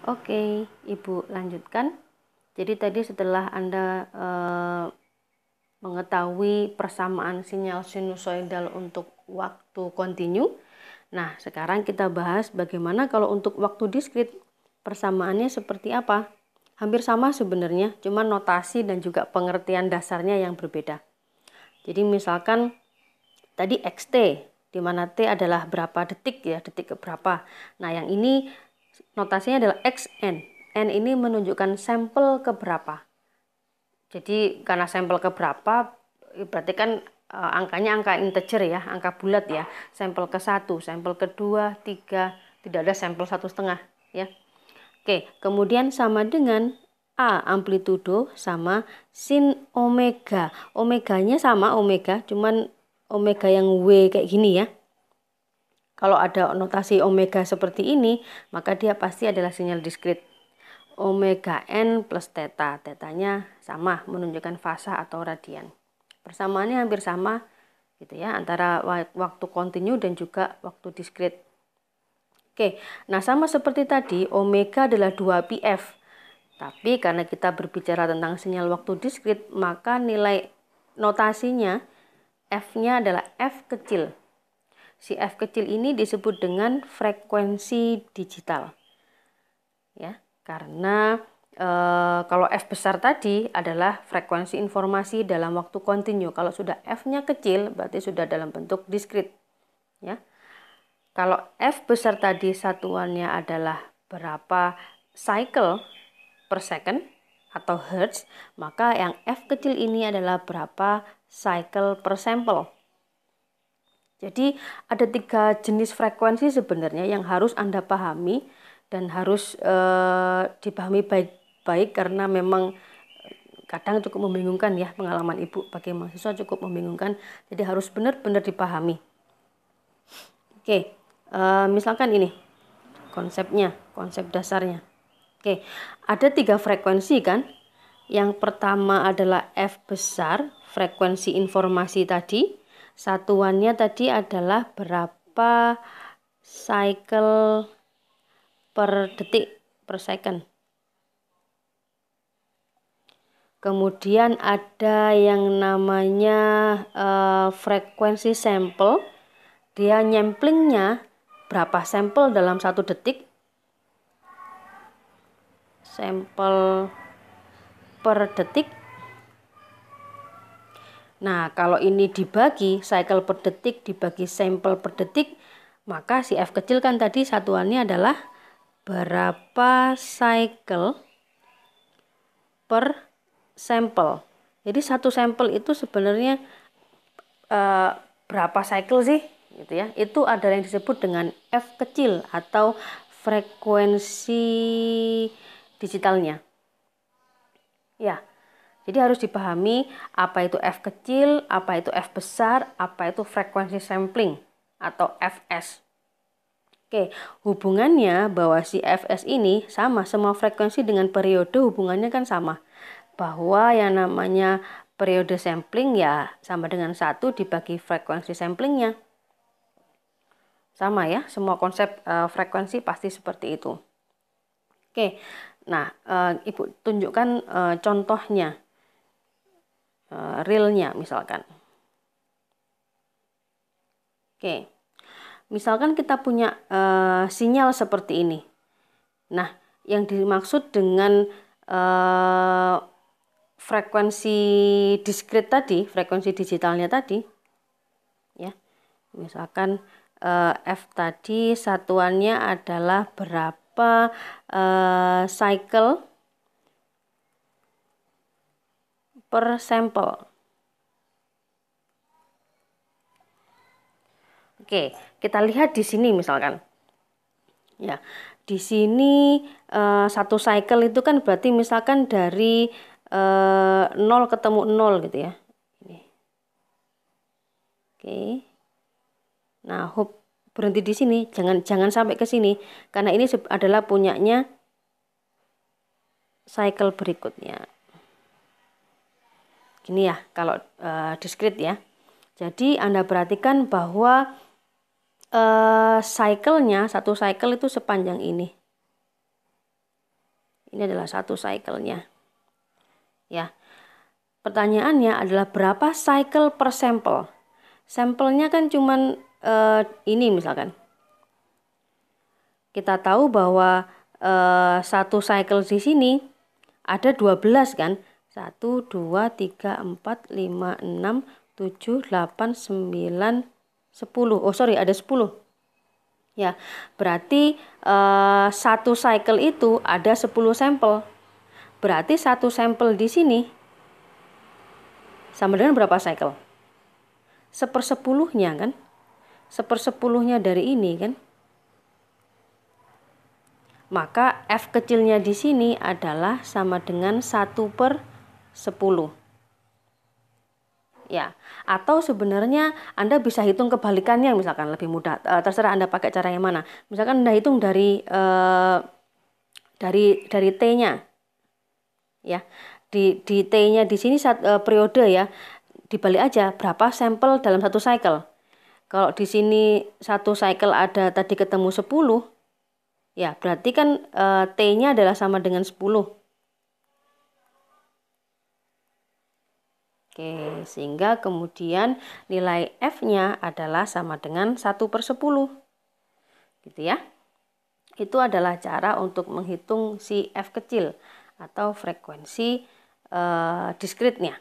Oke, Ibu lanjutkan. Jadi tadi setelah Anda mengetahui persamaan sinyal sinusoidal untuk waktu kontinu, nah sekarang kita bahas bagaimana kalau untuk waktu diskrit persamaannya seperti apa. Hampir sama sebenarnya, cuma notasi dan juga pengertian dasarnya yang berbeda. Jadi misalkan tadi XT, di mana T adalah berapa detik ya, detik ke berapa. Nah yang ini notasinya adalah XN. N ini menunjukkan sampel ke berapa. Jadi karena sampel ke berapa, berarti kan angkanya angka integer ya, angka bulat ya. Sampel ke 1, sampel kedua, 3, tidak ada sampel 1,5 ya. Oke, kemudian sama dengan A amplitudo sama sin omega. Omeganya sama omega, cuman omega yang W kayak gini ya. Kalau ada notasi omega seperti ini, maka dia pasti adalah sinyal diskrit. Omega n plus theta, tetanya sama, menunjukkan fasa atau radian. Persamaannya hampir sama gitu ya, antara waktu kontinu dan juga waktu diskrit. Oke, nah sama seperti tadi, omega adalah 2πf. Tapi karena kita berbicara tentang sinyal waktu diskrit, maka nilai notasinya F-nya adalah F kecil. Si F kecil ini disebut dengan frekuensi digital. Ya, karena kalau F besar tadi adalah frekuensi informasi dalam waktu kontinu. Kalau sudah F-nya kecil, berarti sudah dalam bentuk diskrit. Ya. Kalau F besar tadi satuannya adalah berapa cycle per second atau hertz, maka yang F kecil ini adalah berapa cycle per sampel. Jadi ada 3 jenis frekuensi sebenarnya yang harus Anda pahami dan harus dipahami baik-baik, karena memang kadang cukup membingungkan ya, pengalaman Ibu bagi mahasiswa cukup membingungkan, jadi harus benar-benar dipahami. Oke, misalkan ini konsepnya, konsep dasarnya. Oke, ada 3 frekuensi kan. Yang pertama adalah F besar, frekuensi informasi tadi. Satuannya tadi adalah berapa cycle per detik per second. Kemudian ada yang namanya frekuensi sampel. Dia nyemplingnya berapa sampel dalam 1 detik. Sampel per detik. Nah, kalau ini dibagi cycle per detik dibagi sampel per detik, maka si F kecil kan tadi satuannya adalah berapa cycle per sampel. Jadi satu sampel itu sebenarnya berapa cycle sih gitu ya. Itu adalah yang disebut dengan F kecil atau frekuensi digitalnya. Ya. Jadi harus dipahami apa itu F kecil, apa itu F besar, apa itu frekuensi sampling atau Fs. Oke, hubungannya bahwa si Fs ini sama, semua frekuensi dengan periode hubungannya kan sama. Bahwa yang namanya periode sampling ya sama dengan 1 dibagi frekuensi samplingnya. Sama ya, semua konsep frekuensi pasti seperti itu. Oke, nah Ibu tunjukkan contohnya. Realnya misalkan. Oke, misalkan kita punya sinyal seperti ini. Nah, yang dimaksud dengan frekuensi diskrit tadi, frekuensi digitalnya tadi, ya, misalkan F tadi satuannya adalah berapa cycle per sampel. Oke, kita lihat di sini misalkan. Ya, di sini 1 cycle itu kan berarti misalkan dari 0 ketemu 0 gitu ya. Ini. Oke. Nah, berhenti di sini, jangan sampai ke sini karena ini adalah punyanya cycle berikutnya. Gini ya, kalau diskrit ya. Jadi Anda perhatikan bahwa cycle-nya, 1 cycle itu sepanjang ini. Ini adalah satu cycle-nya. Ya. Pertanyaannya adalah berapa cycle per sampel? Sampelnya kan cuman ini misalkan. Kita tahu bahwa satu cycle di sini ada 12 kan? 1, 2, 3, 4, 5, 6, 7, 8, 9, 10. Oh sorry, ada 10. Ya, berarti satu cycle itu ada 10 sampel. Berarti satu sampel di sini sama dengan berapa cycle? 1/10-nya kan? 1/10-nya dari ini kan? Maka F kecilnya di sini adalah sama dengan 1/10. Ya, atau sebenarnya Anda bisa hitung kebalikannya, misalkan lebih mudah. Terserah Anda pakai cara yang mana. Misalkan Anda hitung dari T-nya. Ya. Di T-nya di sini periode ya. Dibalik aja berapa sampel dalam satu cycle. Kalau di sini satu cycle ada tadi ketemu 10, ya berarti kan T-nya adalah sama dengan 10. Oke, sehingga kemudian nilai F-nya adalah sama dengan 1/10. Gitu ya. Itu adalah cara untuk menghitung si F kecil atau frekuensi diskritnya.